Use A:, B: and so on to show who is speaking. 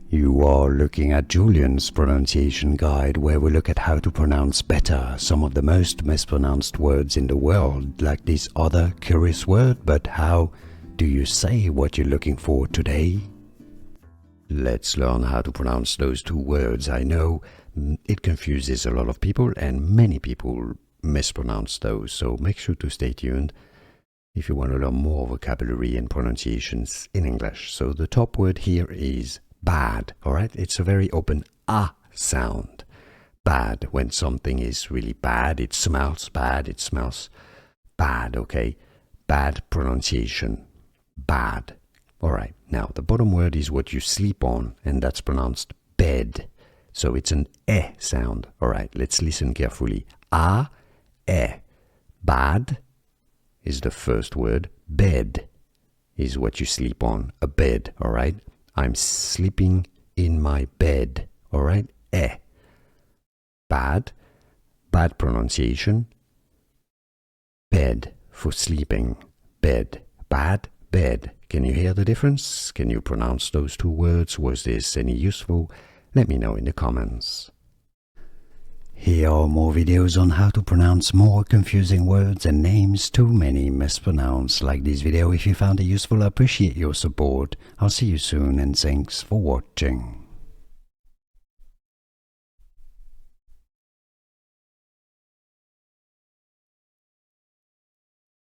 A: You are looking at Julian's pronunciation guide, where we look at how to pronounce better some of the most mispronounced words in the world, like this other curious word. But how do you say what you're looking for today? Let's learn how to pronounce those two words. I know it confuses a lot of people and many people mispronounce those, so make sure to stay tuned if you want to learn more vocabulary and pronunciations in English. So the top word here is bad, alright? It's a very open ah sound. Bad, when something is really bad, it smells bad, okay? Bad pronunciation, bad. Alright, now the bottom word is what you sleep on, and that's pronounced bed. So it's an eh sound. Alright, let's listen carefully. Ah, eh. Bad is the first word. Bed is what you sleep on, a bed, alright? I'm sleeping in my bed, alright? Eh. Bad, bad pronunciation. Bed, for sleeping. Bed, bad, bed. Can you hear the difference? Can you pronounce those two words? Was this any useful? Let me know in the comments. Here are more videos on how to pronounce more confusing words and names too many mispronounced. Like this video if you found it useful. I appreciate your support. I'll see you soon and thanks for watching.